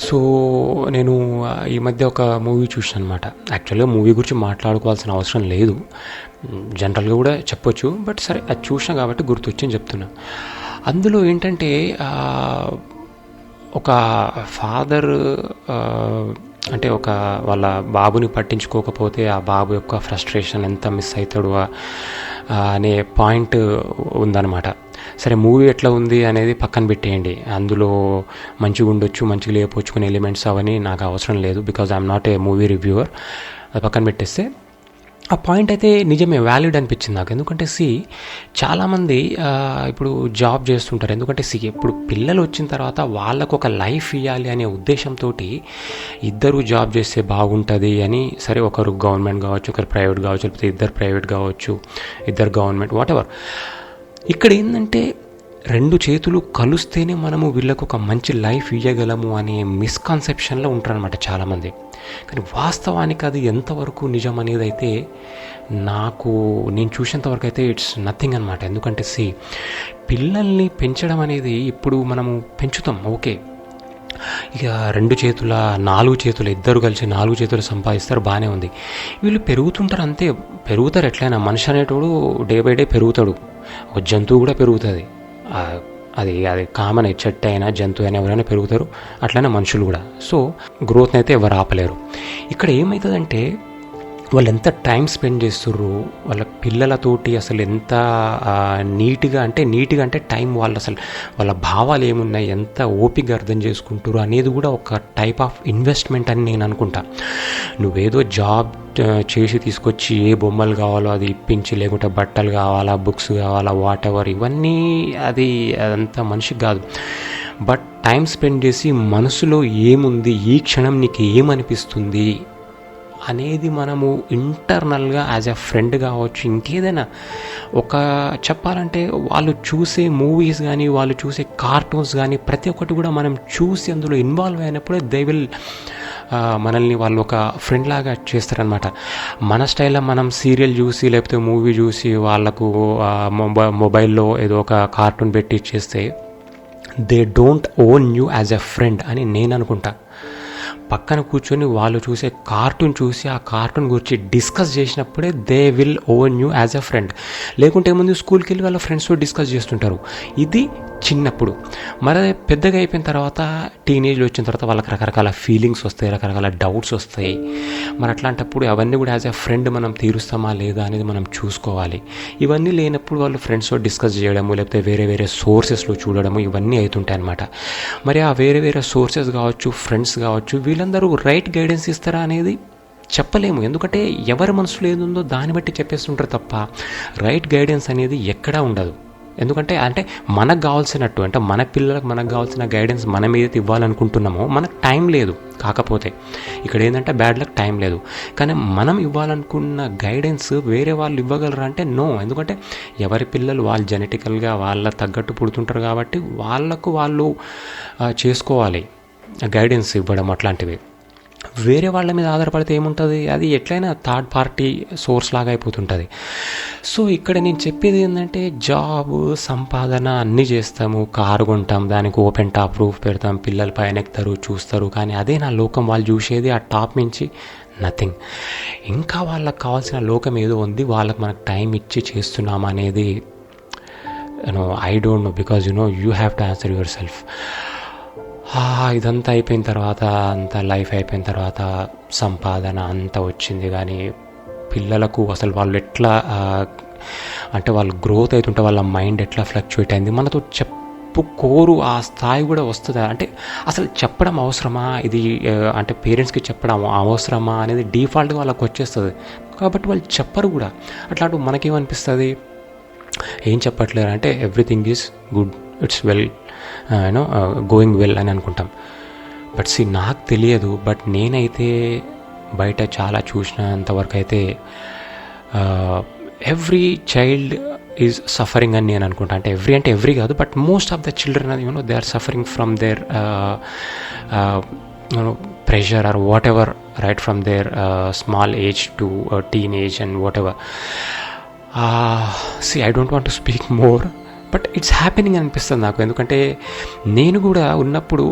So నేను ఈ మధ్య ఒక మూవీ చూసాను అనమాట. యాక్చువల్గా మూవీ గురించి మాట్లాడుకోవాల్సిన అవసరం లేదు, జనరల్గా కూడా చెప్పొచ్చు, బట్ సరే అది చూసినా కాబట్టి గుర్తొచ్చింది చెప్తున్నా. అందులో ఏంటంటే ఒక ఫాదర్ అంటే వాళ్ళ బాబుని పట్టించుకోకపోతే ఆ బాబు యొక్క ఫ్రస్ట్రేషన్ ఎంత మిస్ అవుతాడు అనే పాయింట్ ఉందన్నమాట. సరే మూవీ ఎట్లా ఉంది అనేది పక్కన పెట్టేయండి, అందులో మంచిగా ఉండొచ్చు మంచిగా లేకపోవచ్చు కొన్ని ఎలిమెంట్స్ అవన్నీ నాకు అవసరం లేదు, because I'm not a movie reviewer. అది పక్కన పెట్టేస్తే ఆ పాయింట్ అయితే నిజమే వ్యాలిడ్ అనిపించింది నాకు. ఎందుకంటే చాలామంది ఇప్పుడు జాబ్ చేస్తుంటారు. ఎందుకంటే ఇప్పుడు పిల్లలు వచ్చిన తర్వాత వాళ్ళకు ఒక లైఫ్ ఇవ్వాలి అనే ఉద్దేశంతో ఇద్దరు జాబ్ చేస్తే బాగుంటుంది అని, సరే ఒకరు గవర్నమెంట్ కావచ్చు, ఒకరు ప్రైవేట్ కావచ్చు, లేకపోతే ఇద్దరు ప్రైవేట్ కావచ్చు, ఇద్దరు గవర్నమెంట్, వాటెవర్. ఇక్కడ ఏంటంటే రెండు చేతులు కలిస్తేనే మనము వీళ్ళకు ఒక మంచి లైఫ్ ఇవ్వగలము అనే మిస్కన్సెప్షన్లో ఉంటారనమాట చాలామంది. కానీ వాస్తవానికి అది ఎంతవరకు నిజం అనేది అయితే నేను చూసేంతవరకు అయితే ఇట్స్ నథింగ్ అనమాట. ఎందుకంటే పిల్లల్ని పెంచడం అనేది ఇప్పుడు మనము పెంచుతాం, ఓకే, ఇక 2 చేతుల 4 చేతులు ఇద్దరు కలిసి 4 చేతులు సంపాదిస్తారు, బాగానే ఉంది. వీళ్ళు పెరుగుతుంటారు, అంతే పెరుగుతారు. ఎట్లయినా మనిషి అనేటోడు డే బై డే పెరుగుతాడు, ఒక జంతువు కూడా పెరుగుతుంది, అది కామన్. చెట్టు అయినా జంతువు అయినా ఎవరైనా పెరుగుతారు, అట్లనే మనుషులు కూడా. సో గ్రోత్ని అయితే ఎవరు ఆపలేరు. ఇక్కడ ఏమవుతుందంటే వాళ్ళు ఎంత టైం స్పెండ్ చేస్తుర్రు వాళ్ళ పిల్లలతోటి, అసలు ఎంత నీట్గా అంటే టైం, వాళ్ళ భావాలు ఏమున్నాయి, ఎంత ఓపిక అర్థం చేసుకుంటారు అనేది కూడా ఒక టైప్ ఆఫ్ ఇన్వెస్ట్మెంట్ అని నేను అనుకుంటా. నువ్వేదో జాబ్ చేసి తీసుకొచ్చి ఏ బొమ్మలు కావాలో అది ఇప్పించి, లేకుంటే బట్టలు కావాలా, బుక్స్ కావాలా, వాట్ ఎవర్, ఇవన్నీ అదంతా మనిషికి కాదు. బట్ టైం స్పెండ్ చేసి మనసులో ఏముంది, ఈ క్షణం నీకు ఏమనిపిస్తుంది అనేది మనము ఇంటర్నల్గా యాజ్ ఎ ఫ్రెండ్ కావచ్చు, ఇంకేదైనా చెప్పాలంటే వాళ్ళు చూసే మూవీస్ కానీ, వాళ్ళు చూసే కార్టూన్స్ కానీ, ప్రతి ఒక్కటి కూడా మనం చూసి అందులో ఇన్వాల్వ్ అయినప్పుడే దే విల్ మనల్ని వాళ్ళు ఒక ఫ్రెండ్ లాగా చేస్తారనమాట. మన స్టైల్లో మనం సీరియల్ చూసి లేకపోతే మూవీ చూసి వాళ్ళకు మొబైల్లో ఏదో ఒక కార్టూన్ పెట్టి చేస్తే they don't own you as a friend అని నేను అనుకుంటా. పక్కన కూర్చొని వాళ్ళు చూసే కార్టూన్ చూసి ఆ కార్టూన్ గురించి డిస్కస్ చేసినప్పుడే they will own you as a friend. లేకుంటే ఏముంది, స్కూల్కి వెళ్ళి వాళ్ళ ఫ్రెండ్స్తో డిస్కస్ చేస్తుంటారు. ఇది చిన్నప్పుడు. మరి పెద్దగా అయిపోయిన తర్వాత, టీనేజ్లో వచ్చిన తర్వాత వాళ్ళకి రకరకాల ఫీలింగ్స్ వస్తాయి, రకరకాల డౌట్స్ వస్తాయి. మరి అట్లాంటప్పుడు అవన్నీ కూడా యాజ్ ఎ ఫ్రెండ్ మనం తీరుస్తామా లేదా అనేది మనం చూసుకోవాలి. ఇవన్నీ లేనప్పుడు వాళ్ళు ఫ్రెండ్స్తో డిస్కస్ చేయడము, లేకపోతే వేరే వేరే సోర్సెస్లో చూడడము, ఇవన్నీ అవుతుంటాయి అన్నమాట. మరి ఆ వేరే వేరే సోర్సెస్ కావచ్చు, ఫ్రెండ్స్ కావచ్చు, వీళ్ళందరూ రైట్ గైడెన్స్ ఇస్తారా అనేది చెప్పలేము. ఎందుకంటే ఎవరి మనసులో ఏదుందో దాన్ని బట్టి చెప్పేస్తుంటారు తప్ప రైట్ గైడెన్స్ అనేది ఎక్కడా ఉండదు. ఎందుకంటే మనకు కావాల్సినట్టు, మన పిల్లలకు మనకు కావాల్సిన గైడెన్స్ మనం ఏదైతే ఇవ్వాలనుకుంటున్నామో మనకు టైం లేదు. కాకపోతే ఇక్కడ ఏంటంటే బ్యాడ్ లక్, టైం లేదు. కానీ మనం ఇవ్వాలనుకున్న గైడెన్స్ వేరే వాళ్ళు ఇవ్వగలరా అంటే నో. ఎందుకంటే ఎవరి పిల్లలు వాళ్ళు జెనెటికల్గా వాళ్ళ తగ్గట్టు పుడుతుంటారు కాబట్టి వాళ్ళు చేసుకోవాలి గైడెన్స్ ఇవ్వడం. అట్లాంటివి వేరే వాళ్ళ మీద ఆధారపడితే ఏముంటుంది, అది ఎట్లయినా థర్డ్ పార్టీ సోర్స్ లాగా అయిపోతుంటుంది. సో ఇక్కడ నేను చెప్పేది ఏంటంటే జాబ్, సంపాదన అన్నీ చేస్తాము, కారు కొంటాం, దానికి ఓపెన్ టాప్ రూఫ్ పెడతాం, పిల్లలు పైన ఎక్కుతారు, చూస్తారు. కానీ అదే నా లోకం, వాళ్ళు చూసేది ఆ టాప్ నుంచి నథింగ్. ఇంకా వాళ్ళకి కావాల్సిన లోకం ఏదో ఉంది, వాళ్ళకి మనకు టైం ఇచ్చి చేస్తున్నాం అనేది I don't know, because you have to answer your self. ఇదంతా అయిపోయిన తర్వాత, అంత లైఫ్ అయిపోయిన తర్వాత, సంపాదన అంతా వచ్చింది, కానీ పిల్లలకు అసలు వాళ్ళు ఎట్లా వాళ్ళు గ్రోత్ అవుతుంటే వాళ్ళ మైండ్ ఎట్లా ఫ్లక్చువేట్ అయింది, మనతో చెప్పుకోరు. ఆ స్థాయి కూడా వస్తుందా అసలు చెప్పడం అవసరమా, ఇది పేరెంట్స్కి చెప్పడం అవసరమా అనేది డిఫాల్ట్గా వాళ్ళకి వచ్చేస్తుంది. కాబట్టి వాళ్ళు చెప్పరు కూడా. అట్లాంటి మనకేమనిపిస్తుంది, ఏం చెప్పట్లేరు అంటే everything is good, it's well, going well అని అనుకుంటాం. బట్ నాకు తెలియదు. బట్ నేనైతే బయట చాలా చూసినంతవరకు అయితే ఎవ్రీ చైల్డ్ ఈజ్ సఫరింగ్ అని నేను అనుకుంటా. ఎవ్రీ కాదు, but most of the children they are suffering from their pressure or whatever, right from their small age to teenage and whatever. I don't want to speak more. But it's happening అనిపిస్తుంది నాకు. ఎందుకంటే నేను కూడా ఉన్నప్పుడు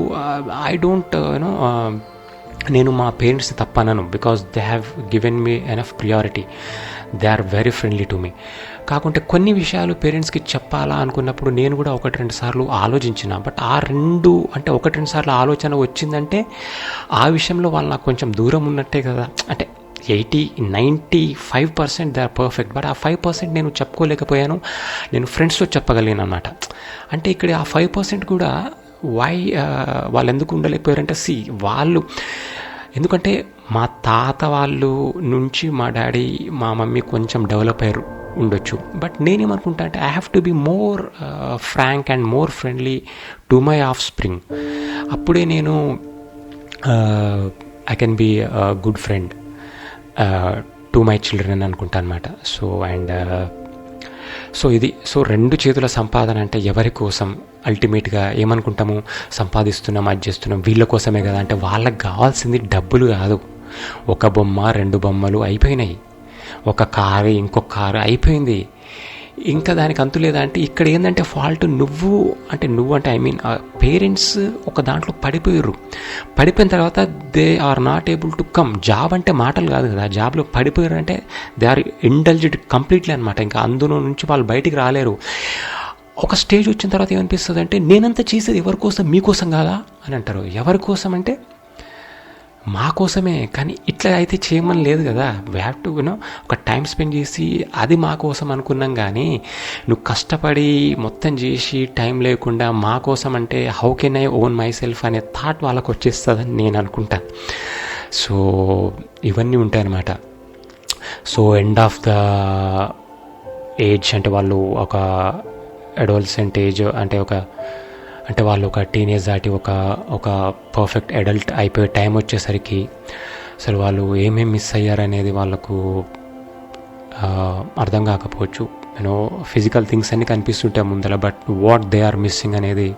I don't you know నేను మా పేరెంట్స్ని తప్పనను, because they have given me enough priority, they are very friendly to me. కాకుంటే కొన్ని విషయాలు పేరెంట్స్కి చెప్పాలా అనుకున్నప్పుడు నేను కూడా 1-2 సార్లు ఆలోచించిన. బట్ ఆ 1-2 సార్లు ఆలోచన వచ్చిందంటే ఆ విషయంలో వాళ్ళు నాకు కొంచెం దూరం ఉన్నట్టే కదా. అంటే 95% దే ఆర్ పర్ఫెక్ట్, బట్ ఆ 5% నేను చెప్పుకోలేకపోయాను, నేను ఫ్రెండ్స్తో చెప్పగలిగాను అనమాట. అంటే ఇక్కడ ఆ 5% కూడా వాళ్ళు ఎందుకు ఉండలేకపోయారంటే వాళ్ళు ఎందుకంటే మా తాత వాళ్ళు నుంచి మా డాడీ మా మమ్మీ కొంచెం డెవలప్ అయ్యారు ఉండొచ్చు. బట్ నేనేమనుకుంటా అంటే I have to be more frank and more friendly to my offspring. అప్పుడే నేను I can be good friend to my children అనుకుంటా అనమాట. ఇది 2 చేతుల సంపాదన అంటే ఎవరి కోసం? అల్టిమేట్గా ఏమనుకుంటాము, సంపాదిస్తున్నాం, అది చేస్తున్నాం వీళ్ళ కోసమే కదా. అంటే వాళ్ళకి కావాల్సింది డబ్బులు కాదు. 1 బొమ్మ 2 బొమ్మలు అయిపోయినాయి, ఒక కారు ఇంకొక కారు అయిపోయింది, ఇంకా దానికి అంతు లేదా. అంటే ఇక్కడ ఏంటంటే ఫాల్ట్ నువ్వు అంటే ఐ మీన్ పేరెంట్స్ ఒక దాంట్లో పడిపోయిన తర్వాత they are not able to come. Job అంటే మాటలు కాదు కదా, జాబ్లో పడిపోయారు అంటే దే ఆర్ ఇండల్జ్డ్ కంప్లీట్లీ అనమాట. ఇంకా అందులో నుంచి వాళ్ళు బయటికి రాలేరు. ఒక స్టేజ్ వచ్చిన తర్వాత ఏమనిపిస్తుంది అంటే నేనంతా చేసేది ఎవరి కోసం, మీకోసం కాదా అని అంటారు. ఎవరి కోసం అంటే మా కోసమే, కానీ ఇట్లా అయితే చేయమని లేదు కదా. వీ హ్యావ్ టు ఒక టైం స్పెండ్ చేసి అది మా కోసం అనుకున్నాం. కానీ నువ్వు కష్టపడి మొత్తం చేసి టైం లేకుండా మా కోసం అంటే how can I own my self అనే థాట్ వాళ్ళకు వచ్చేస్తుందని నేను అనుకుంటా. సో ఇవన్నీ ఉంటాయన్నమాట. So end of the age అంటే వాళ్ళు ఒక అడోలసెంట్ ఏజ్ అంటే వాళ్ళు ఒక టీనేజ్ దాటి ఒక పర్ఫెక్ట్ అడల్ట్ అయిపోయే టైం వచ్చేసరికి అసలు వాళ్ళు ఏమేమి మిస్ అయ్యారనేది వాళ్ళకు అర్థం కాకపోవచ్చు. ఫిజికల్ థింగ్స్ అన్నీ కనిపిస్తుంటాయి ముందర, but what they are missing అనేది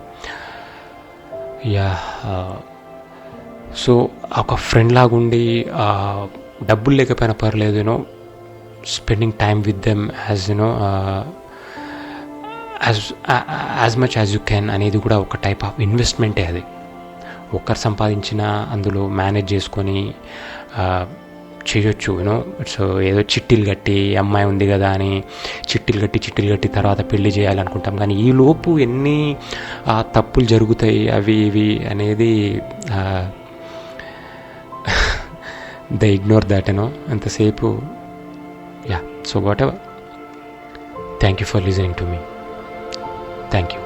సో ఒక ఫ్రెండ్ లాగుండి డబ్బులు లేకపోయినా పర్లేదు, spending time with them as much as you can అనేది కూడా ఒక టైప్ ఆఫ్ ఇన్వెస్ట్మెంటే. అది ఒక్కరు సంపాదించిన అందులో మేనేజ్ చేసుకొని చేయొచ్చు. సో ఏదో చిట్టీలు కట్టి అమ్మాయి ఉంది కదా అని చిట్టీలు కట్టి తర్వాత పెళ్లి చేయాలనుకుంటాం. కానీ ఈ లోపు ఎన్ని తప్పులు జరుగుతాయి అవి ఇవి అనేది దే ఇగ్నోర్ దాట్ అంతసేపు. So what ever, thank you for listening to me. Thank you.